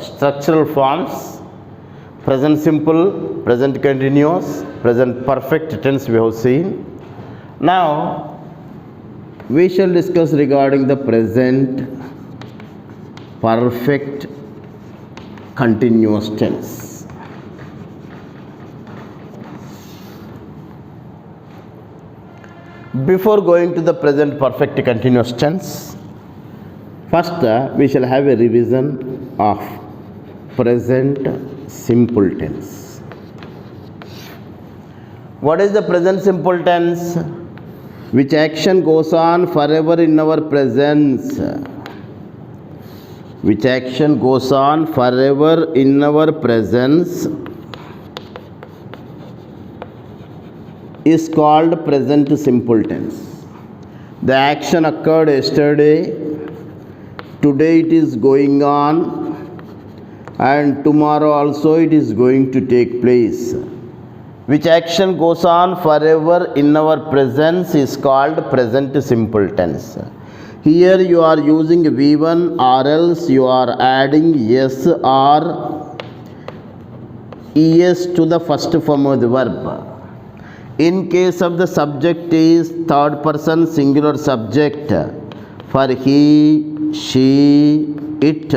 structural forms: present simple, present continuous, present perfect tense we have seen. Now we shall discuss regarding the present perfect continuous tense. Before going to the present perfect continuous tense, first we shall have a revision of present simple tense. What is the present simple tense? Which action goes on forever in our presence? Which action goes on forever in our presence is called present simple tense. The action occurred yesterday, today it is going on, and tomorrow also it is going to take place. Which action goes on forever in our presence is called present simple tense. Here you are using V1 or else you are adding S or ES to the first form of the verb. In case of the subject is third person singular subject, for he, she, it,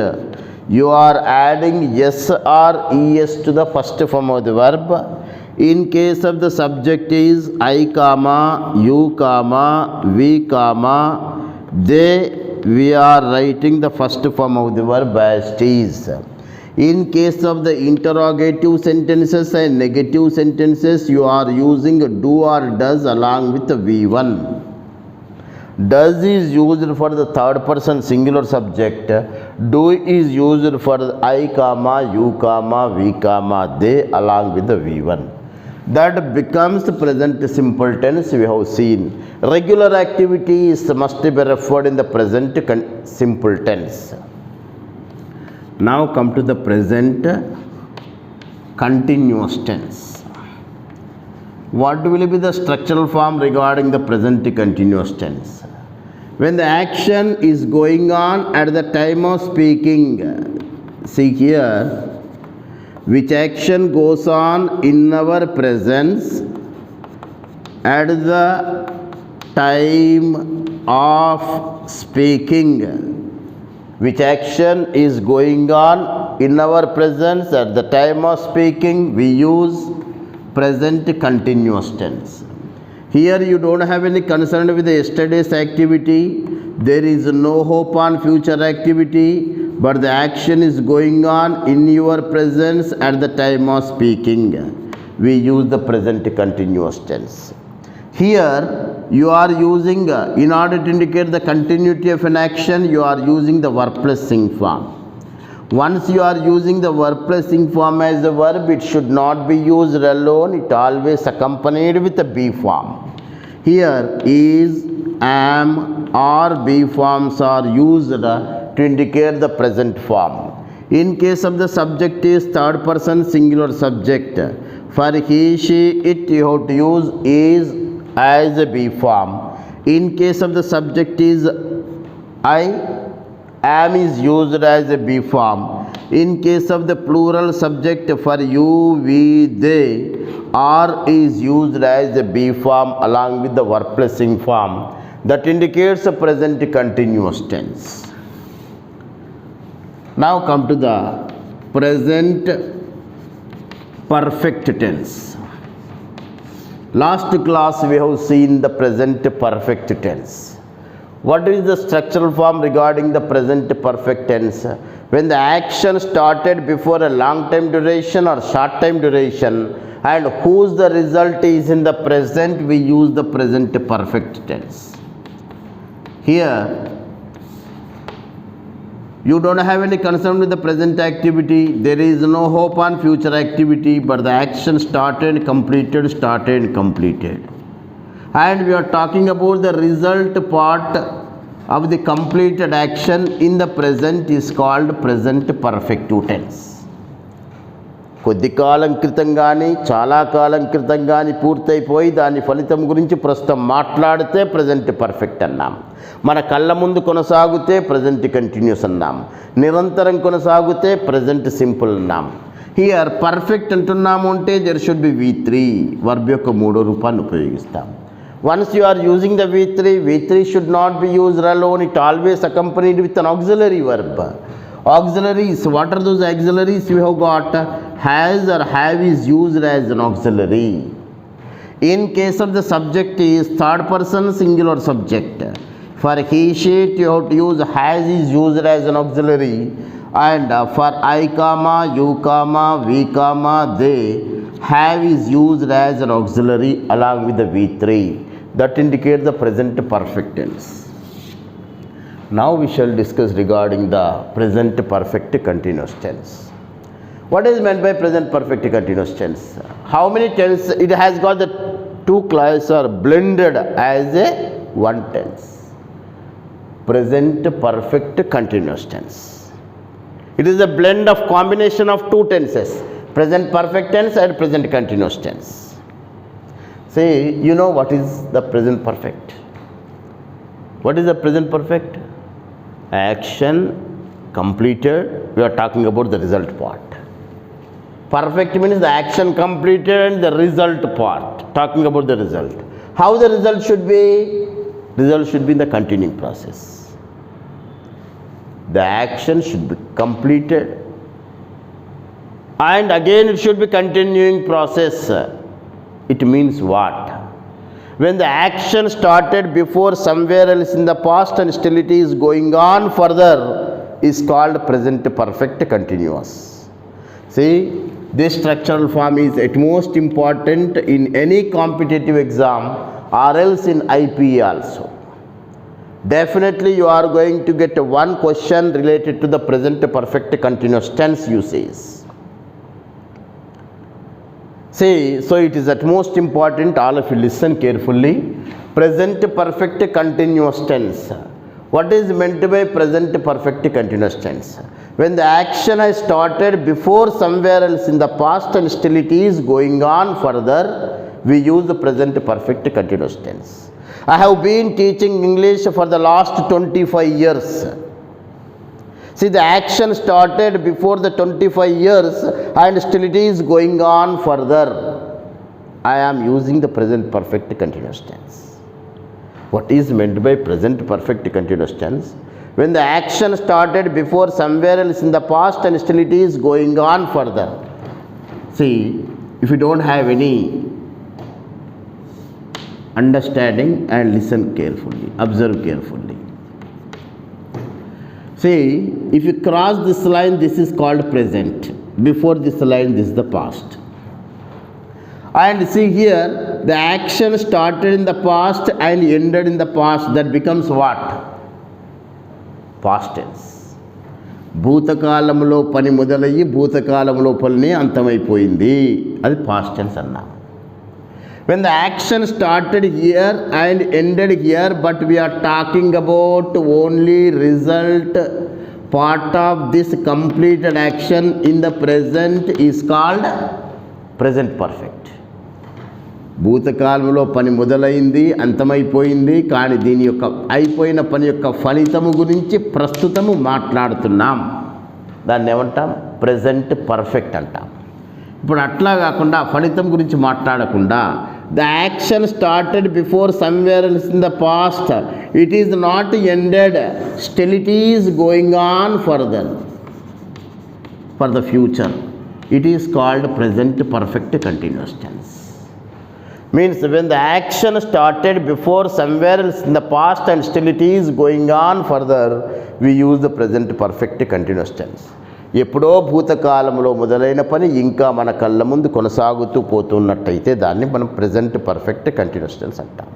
you are adding S or ES to the first form of the verb. In case of the subject is I, comma, you, comma, we, comma, they, we are writing the first form of the verb as it is. In case of the interrogative sentences and negative sentences, you are using do or does along with the V1. Does is used for the third person singular subject. Do is used for the I, comma, you, comma, we, comma, they along with the V1. That becomes the present simple tense we have seen. Regular activities must be referred in the present simple tense. Now come to the present continuous tense. What will be the structural form regarding the present continuous tense? When the action is going on at the time of speaking, see here, which action goes on in our presence at the time of speaking. Which action is going on in our presence at the time of speaking, we use present continuous tense. Here you don't have any concern with the yesterday's activity. There is no hope on future activity, but the action is going on in your presence at the time of speaking. We use the present continuous tense. Here you are using, in order to indicate the continuity of an action, you are using the verb plus ing form. Once you are using the verb plus ing form as a verb, it should not be used alone, it always accompanied with the be form. Here is, am or be forms are used to indicate the present form. In case of the subject is third person singular subject, for he, she, it you have to use is as a be form. In case of the subject is I, am is used as a be form. In case of the plural subject for you, we, they, are is used as a be form along with the verb plus ing form. That indicates a present continuous tense. Now come to the present perfect tense. Last class we have seen the present perfect tense. What is the structural form regarding the present perfect tense? When the action started before a long time duration or short time duration and whose the result is in the present, we use the present perfect tense. Here you don't have any concern with the present activity. There is no hope on future activity, but the action started, completed, and we are talking about the result part of the completed action in the present is called present perfect tense. కొద్ది కాలం క్రితం కానీ చాలా కాలం క్రితం కానీ పూర్తయిపోయి దాని ఫలితం గురించి ప్రస్తుతం మాట్లాడితే ప్రజెంట్ పర్ఫెక్ట్ అన్నాం. మన కళ్ళ ముందు కొనసాగితే ప్రజెంట్ కంటిన్యూస్ అన్నాం. నిరంతరం కొనసాగితే ప్రజెంట్ సింపుల్ అన్నాం. హియర్ పర్ఫెక్ట్ అంటున్నాము అంటే there should B V3, verb యొక్క మూడో రూపాన్ని ఉపయోగిస్తాం. Once you are using the V3 should not be used alone, it always accompanied with an auxiliary verb. Auxiliaries, what are those auxiliaries? We have got has or have is used as an auxiliary. In case of the subject is third person singular subject. For he, she, you have to use has is used as an auxiliary, and for I, you, we, they, have is used as an auxiliary along with the V3. That indicates the present perfect tense. Now we shall discuss regarding the present perfect continuous tense. What is meant by present perfect continuous tense? How many tense? It has got the two classes are blended as a one tense. Present perfect continuous tense. It is a blend of combination of two tenses, present perfect tense and present continuous tense. Say, you know what is the present perfect? What is the present perfect? Action completed, we are talking about the result part. Perfect means the action completed and the result part, talking about the result. How the result should be? Result should be in the continuing process. The action should be completed and again it should be continuing process. It means what? When the action started before somewhere else in the past and still it is going on further is called present perfect continuous. See, this structural form is at most important in any competitive exam or else in IPA also. Definitely you are going to get one question related to the present perfect continuous tense usage. See, so it is at most important, all of you listen carefully. Present perfect continuous tense. What is meant by present perfect continuous tense? When the action has started before somewhere else in the past and still it is going on further, we use the present perfect continuous tense. I have been teaching English for the last 25 years. See, the action started before the 25 years and still it is going on further. I am using the present perfect continuous tense. What is meant by present perfect continuous tense? When the action started before somewhere else in the past and still it is going on further. See, if you don't have any understanding and listen carefully, observe carefully. See, if you cross this line, this is called present. Before this line, this is the past. And see here, the action started in the past and ended in the past. That becomes what? Past tense. భూతకాలంలో పని మొదలయ్యి భూతకాలంలో పని అంతమైపోయింది, అది past tense అన్నాం. When the action started here and ended here, but we are talking about only result part of this completed action in the present is called present perfect. భూతకాలంలో పని మొదలైంది అంతమైపోయింది, కానీ దీని యొక్క అయిపోయిన పని యొక్క ఫలితము గురించి ప్రస్తుతము మాట్లాడుతున్నాం. దాన్ని ఏమంటాం? ప్రెజెంట్ పర్ఫెక్ట్ అంటాం. ఇప్పుడు అట్లా కాకుండా ఫలితం గురించి మాట్లాడకుండా the action started before somewhere else in the past, it is not ended, still it is going on further for the future, it is called present perfect continuous tense. Means when the action started before somewhere else in the past and still it is going on further, we use the present perfect continuous tense. ఎప్పుడో భూతకాలంలో మొదలైన పని ఇంకా మన కళ్ళ ముందు కొనసాగుతూ పోతున్నట్టయితే దాన్ని మనం ప్రెజెంట్ పర్ఫెక్ట్ కంటిన్యూస్ టెన్స్ అంటాం.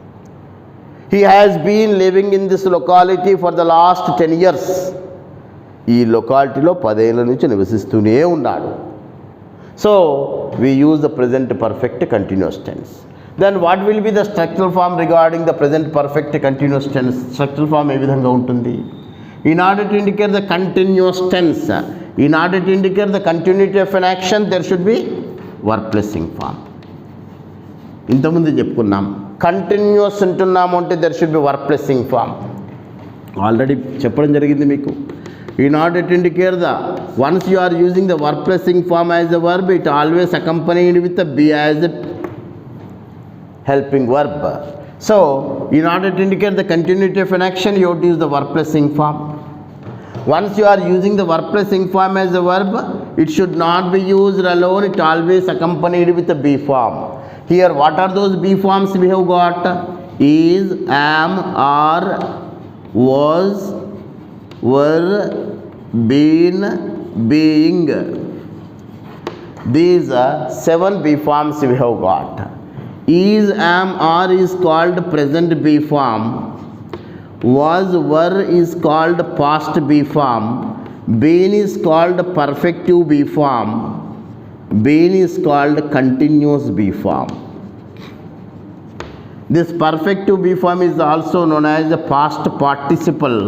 He has been living in this locality for the last 10 years. ఈ లొకాలిటీలో 10 ఏళ్ళ నుంచి నివసిస్తూనే ఉన్నాడు. So we use the present perfect continuous tense. Then what will be the structural form regarding the present perfect continuous tense? Structural form ఏ విధంగా ఉంటుంది? In order to indicate the continuous tense, In order to indicate the continuity of an action, there should be verb plus ing form. ఇంతకుముందు చెప్పుకున్నాం, continuous ఉంటున్నాము అంటే there should be verb plus ing form. Already చెప్పడం జరిగింది మీకు. In order to indicate the, once you are using the verb plus ing form as a verb, it always accompanied with the be as a helping verb. So, in order to indicate the continuity of an action, you have to use the verb plus ing form. Once you are using the verb plus ing form as a verb, it should not be used alone, it always accompanied with the be form. Here, what are those be forms we have got? Is, am, are, was, were, been, being. These are 7 be forms we have got. Is, am, are is called present be form. Was, were is called past be form. Been is called perfective be form. Been is called continuous be form. This perfective be form is also known as the past participle.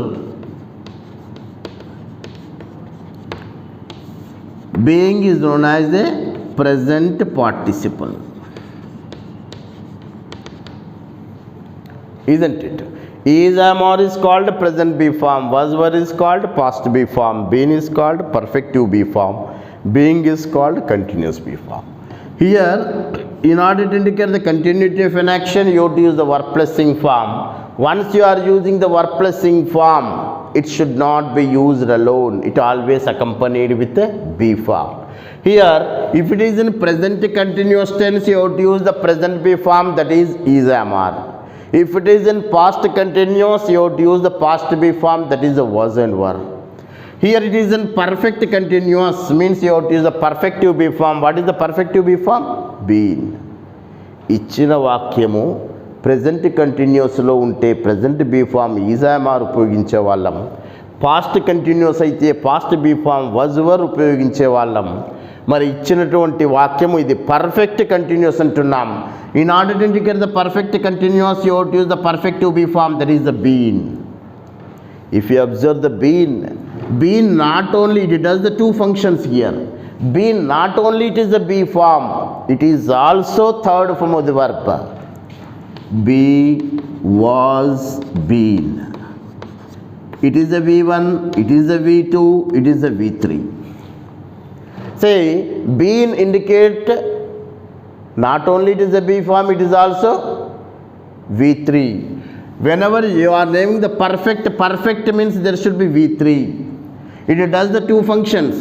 Being is known as a present participle. Isn't it? Is, am, are is called present be form. Was, were is called past be form. Been is called perfective be form. Being is called continuous be form. Here, in order to indicate the continuity of an action, you have to use the verb plus ing form. Once you are using the verb plus ing form, it should not be used alone. It always accompanied with the be form. Here, if it is in present continuous tense, you have to use the present be form, that is, am, are. If it is in past continuous, you have to use the past be form, that is the was and were. Here it is in perfect continuous, means you have to use the perfective be form. What is the perfective be form? Been. ఇచ్చిన వాక్యము present కంటిన్యూస్లో ఉంటే present be form is am are ఉపయోగించే వాళ్ళం. Past continuous అయితే past be form was were ఉపయోగించే వాళ్ళం. మరి ఇచ్చినటువంటి వాక్యము ఇది పర్ఫెక్ట్ కంటిన్యూస్ అంటున్నాం. In order to indicate the perfect continuous, you have to use the perfective be form, that is the been. If you observe the been not only, it does the 2 functions here. Been not only it is a be form, it is also third form of the verb. Be, was, been. It is a V1, it is a V2, it is a V3. Say, been indicate not only it is a be form, it is also V3. Whenever you are naming the perfect means there should be V3. It does the 2 functions,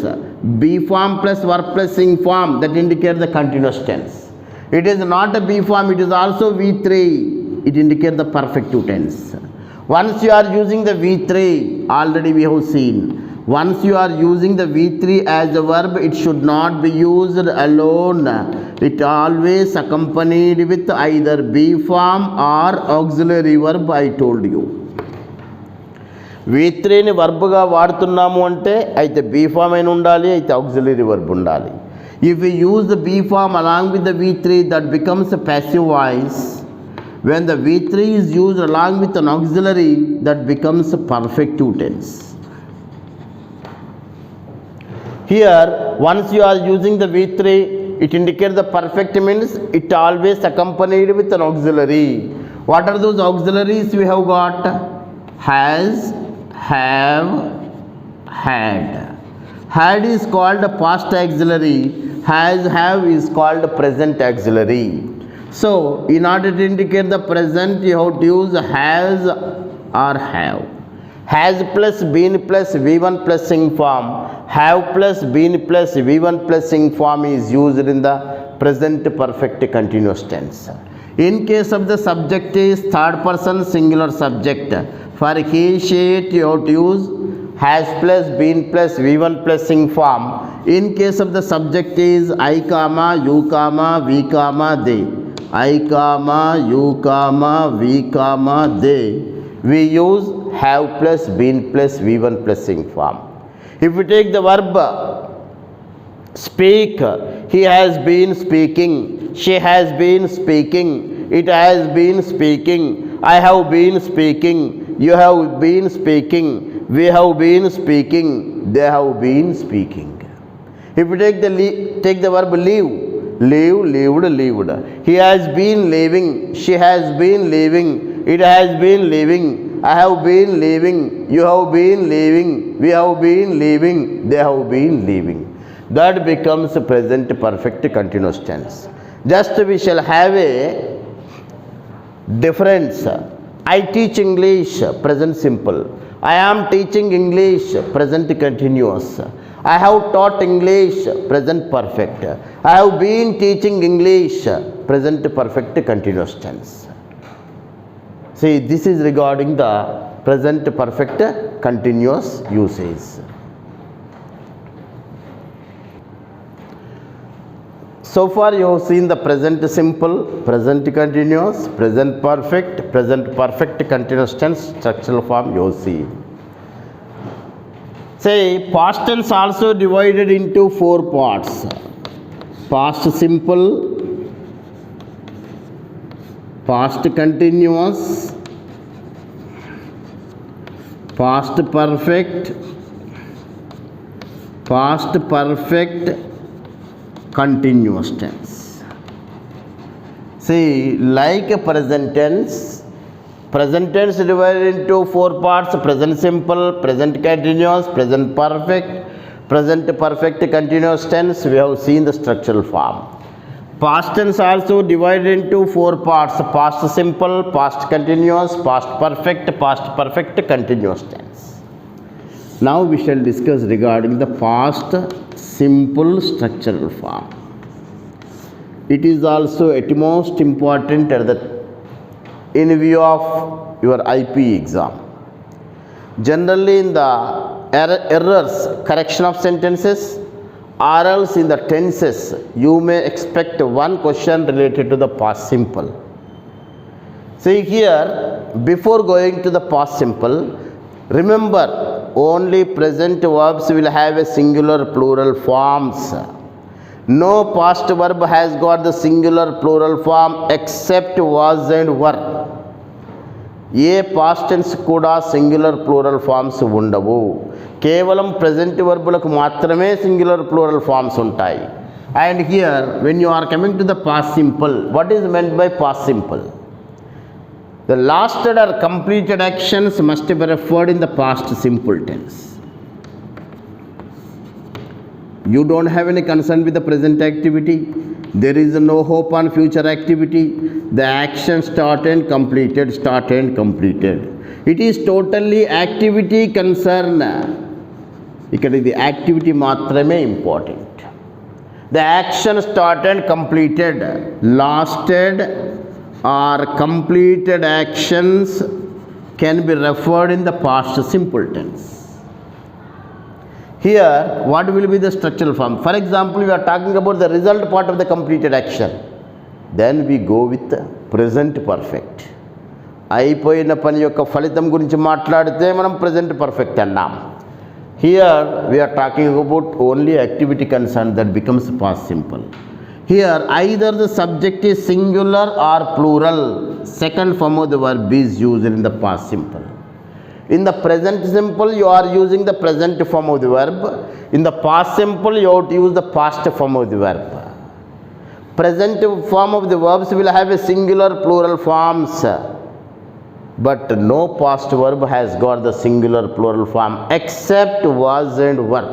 be form plus verb plus ing form, that indicate the continuous tense. It is not a be form, it is also V3, it indicates the perfective tense. Once you are using the V3, already we have seen, once you are using the V3 as a verb, it should not be used alone. It always accompanied with either be form or auxiliary verb, I told you. V3ని వర్బ్గా వాడుతున్నాము అంటే అయితే be form అయిన ఉండాలి, అయితే auxiliary verb ఉండాలి. If we use the be form along with the V3, that becomes a passive voice. When the V3 is used along with an auxiliary, that becomes a perfective tense. Here, once you are using the V3, it indicates the perfect means it always accompanied with an auxiliary. What are those auxiliaries we have got? Has, have, had. Had is called a past auxiliary. Has, have is called a present auxiliary. So, in order to indicate the present, you have to use has or have. Has plus been plus V1 plus ing form. Have plus been plus V1 plus ing form is used in the present perfect continuous tense. In case of the subject is third person singular subject, for he, she, it, you have to use has plus been plus V1 plus ing form. In case of the subject is I comma, you comma, we comma, they. I comma, you comma, we comma, they. We use have plus been plus V1 plus ing form. If we take the verb speak, he has been speaking, she has been speaking, it has been speaking, I have been speaking, you have been speaking, we have been speaking, they have been speaking. If you take the verb leave, lived. He has been leaving, she has been leaving, it has been leaving, I have been leaving, you have been leaving, we have been leaving, they have been leaving. That becomes present perfect continuous tense. Just we shall have a difference. I teach English, present simple. I am teaching English, present continuous. I have taught English, present perfect. I have been teaching English, present perfect continuous tense. See, this is regarding the present perfect continuous usage. So far you have seen the present simple, present continuous, present perfect continuous tense structural form you see. Say, past tense also divided into 4 parts. Past simple, past continuous, past perfect continuous tense. See, like a present tense divided into 4 parts: present simple, present continuous, present perfect continuous tense. We have seen the structural form. Past tense also divided into 4 parts: past simple, past continuous, past perfect continuous tense. Now we shall discuss regarding the past simple structural form. It is also at most important in view of your IP exam. Generally in the errors, correction of sentences, or else in the tenses, you may expect one question related to the past simple. See here, before going to the past simple, remember only present verbs will have a singular plural forms. No past verb has got the singular plural form except was and were. ఏ past tense కూడా singular plural forms ఉండవు. కేవలం present వర్బులకు మాత్రమే singular plural forms ఉంటాయి. And here when you are coming to the past simple, what is meant by past simple? The lasted or completed actions must be referred in the past simple tense. You don't have any concern with the present activity. There is no hope on future activity. The action started and completed. It is totally activity concern. ఇక్కడ ఇది activity మాత్రమే important. The action started and completed. Lasted or completed actions can be referred in the past simple tense. Here, what will be the structural form? For example, we are talking about the result part of the completed action. Then we go with the present perfect. అయిపోయిన పని యొక్క ఫలితం గురించి మాట్లాడితే మనం present perfect అన్నాం. Here, we are talking about only activity concern, that becomes past simple. Here, either the subject is singular or plural, second form of the verb is used in the past simple. In the present simple, you are using the present form of the verb. In the past simple, you have to use the past form of the verb. Present form of the verbs will have a singular plural forms, but no past verb has got the singular plural form except was and were.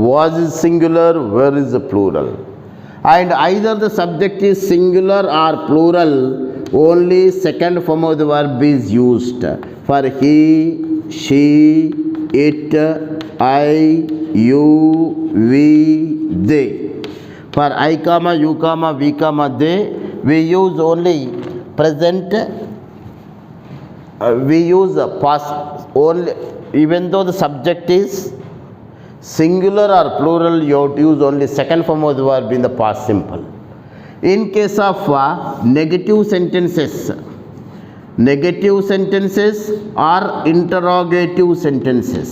Was is singular, were is a plural. And either the subject is singular or plural, only second form of the verb is used. For he, she, it, I, you, we, they. For I, you, we, they, we use only present. We use past only, even though the subject is singular or plural, you have to use only second form of the verb in the past simple. In case of negative sentences or interrogative sentences,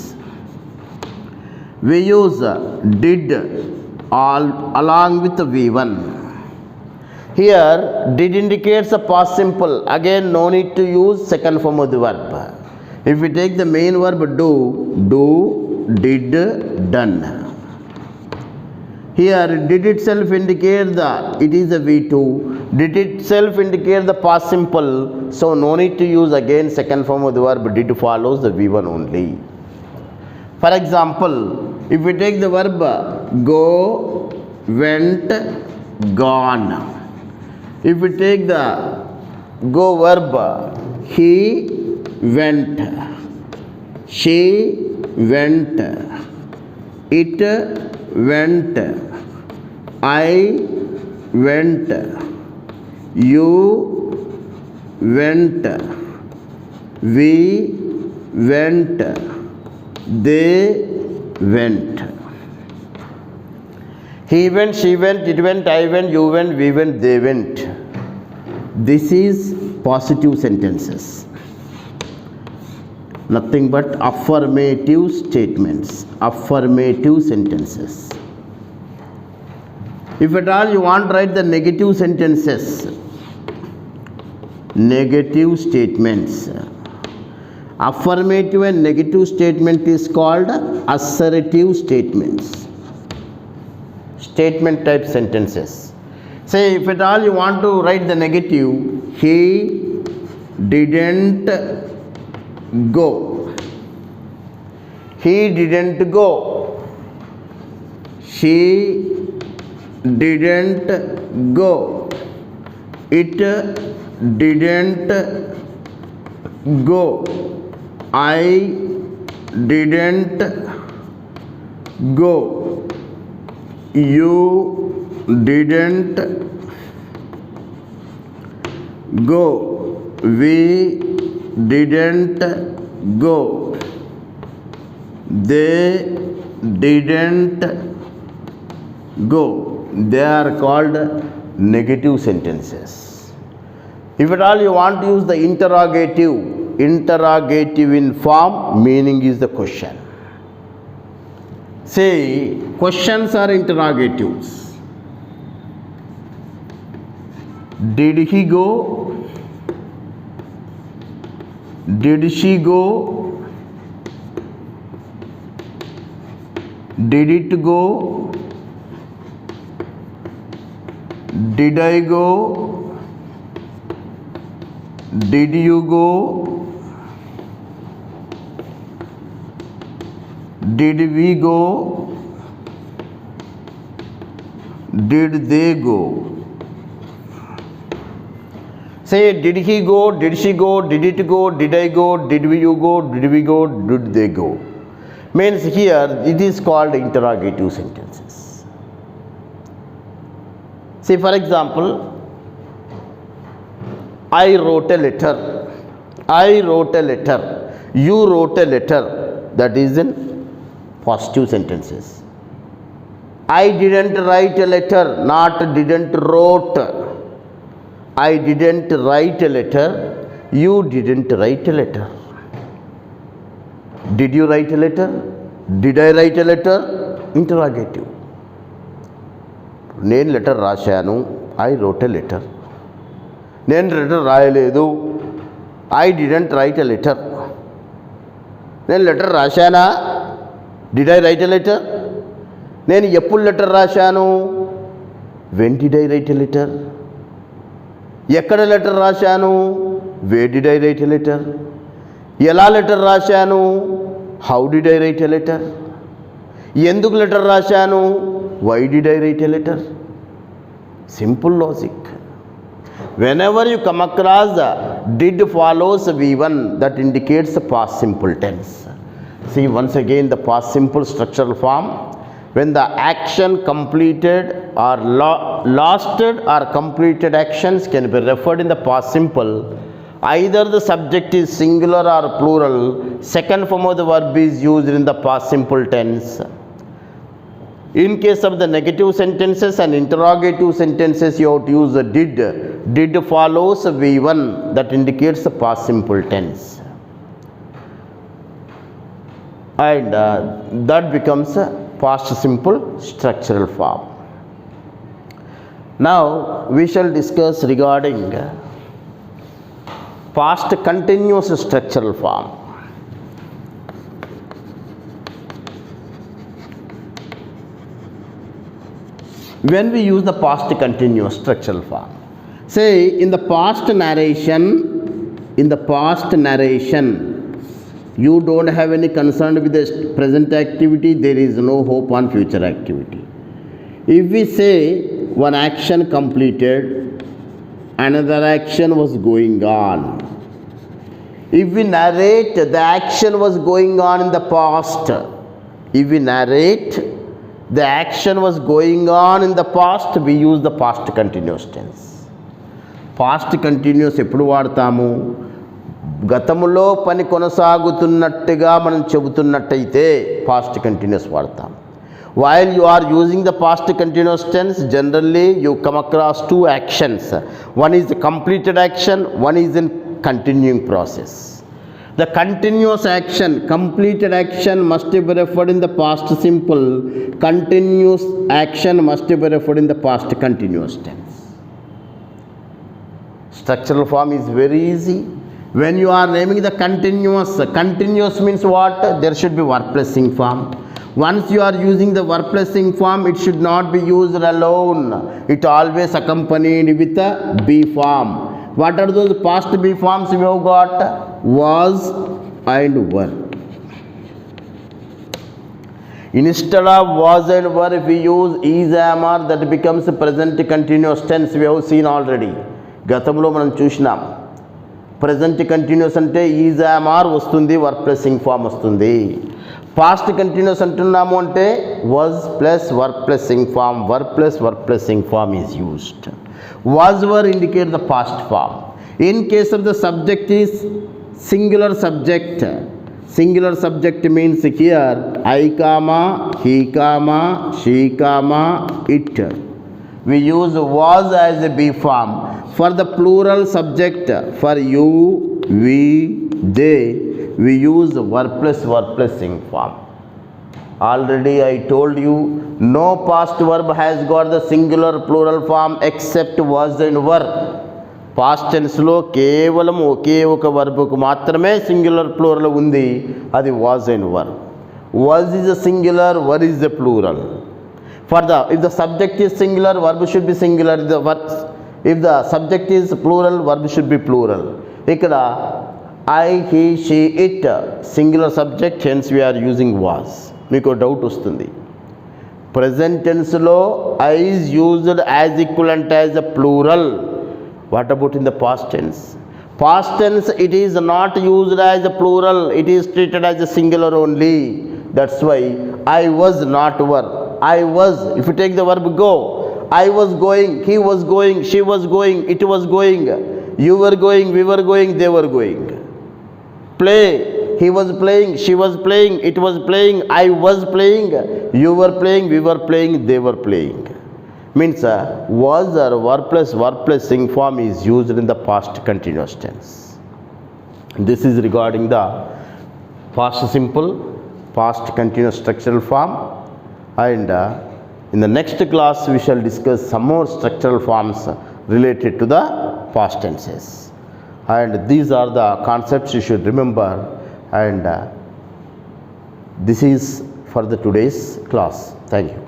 we use did along with V1. Here, did indicates a past simple. Again, no need to use second form of the verb. If we take the main verb do, did, done. Here did itself indicate it is a V2. Did itself indicate the past simple. So no need to use again second form of the verb. Did follows the V1 only. For example, if we take the verb go, went, gone. If we take the go verb, he went, she went, it went, I went, you went, we went, they went. He went, she went, it went, I went, you went, we went, they went. This is positive sentences. Nothing but affirmative statements, affirmative sentences. If at all you want to write the negative sentences, negative statements. Affirmative and negative statement is called assertive statements. Statement type sentences. Say if at all you want to write the negative, he didn't go. He didn't go. She didn't go. It didn't go. I didn't go. You didn't go. We didn't go. They didn't go. They are called negative sentences. If at all you want to use the interrogative in form, meaning is the question. Say questions are interrogatives. Did he go? Did she go? Did it go? Did I go? Did you go? Did we go? Did they go? Say, did he go? Did she go? Did it go? Did I go? Did you go? Did we go? Did they go? Means here it is called interrogative sentences. Say for example, I wrote a letter. I wrote a letter. You wrote a letter. That is in positive sentences. I didn't write a letter, not didn't wrote. I didn't write a letter. You didn't write a letter. Did you write a letter? Did I write a letter? Interrogative. నేను letter రాశాను. I wrote a letter. నేను letter రాయలేదు. I didn't write a letter. నేను letter రాశానా? Did I write a letter? నేను ఎప్పుడు letter రాశాను? When did I write a letter? ఎక్కడ letter రాశాను? Where did I write a letter? ఎలా లెటర్ రాశాను? How did I write a letter? ఎందుకు letter రాశాను? Why did I write a letter? Simple logic. Whenever you come across the did follows V1, that indicates the past simple tense. See once again the past simple structural form. When the action completed or lasted or completed actions can be referred in the past simple. Either the subject is singular or plural, second form of the verb is used in the past simple tense. In case of the negative sentences and interrogative sentences, you have to use the did. Did follows V1, that indicates the past simple tense. And that becomes a past simple structural form. Now we shall discuss regarding past continuous structural form. when we use the past continuous structural form. Say in the past narration, you don't have any concern with the present activity, there is no hope on future activity. If we say one action completed, another action was going on. If we narrate the action was going on in the past, if we narrate the action was going on in the past, we use the past continuous tense. Past continuous ఎప్పుడు వాడతాము? గతములో పని కొనసాగుతున్నట్టుగా మనం చెబుతున్నట్టయితే past continuous వాడతాం. While you are using the past continuous tense, generally you come across two actions. One is the completed action, one is in continuing process. The continuous action, completed action must be referred in the past simple. Continuous action must be referred in the past continuous tense. Structural form is very easy. When you are naming the continuous means what? There should be verb plus ing form. Once you are using the verb plus ing form, it should not be used alone. It always accompanied with a be form. What are those past be forms we have got? Was and were. Instead of was and were, if we use is, am, are, that becomes a present continuous tense. We have seen already. గతంలో మనం చూసినాం. Present continuous అంటే is, am, are వస్తుంది, verb plus ing form వస్తుంది. Past continuous అంటున్నాము అంటే was plus verb plus ing form, verb plus ing form is used. Was, were indicate the past form. In case of the subject is singular subject. Singular subject means here I, he, she, it. We use was as a be form. For the plural subject, for you, we, they, we use verb plus ing form. Already I told you, no past verb has got the singular plural form except was and were. Past tense లో కేవలం ఒకే ఒక వర్బ్కు మాత్రమే singular plural ఉంది, అది was and were. Was is a singular, were is a plural. If the subject is singular, verb should be singular. If the subject is plural, verb should be plural. ఇక్కడ I, he, she, it singular subject, hence we are using was. మీకు doubt వస్తుంది, present tense లో I is used as equivalent as a plural. What about in the past tense? Past tense it is not used as a plural, it is treated as a singular only. That's why I was not were. I was, if you take the verb go, I was going, he was going, she was going, it was going, you were going, we were going, they were going. Play, he was playing, she was playing, it was playing, I was playing, you were playing, we were playing, they were playing. Means was or verb plus ing form is used in the past continuous tense. This is regarding the past simple, past continuous structural form. And in the next class we shall discuss some more structural forms related to the past tenses. And these are the concepts you should remember. And this is for the today's class. Thank you.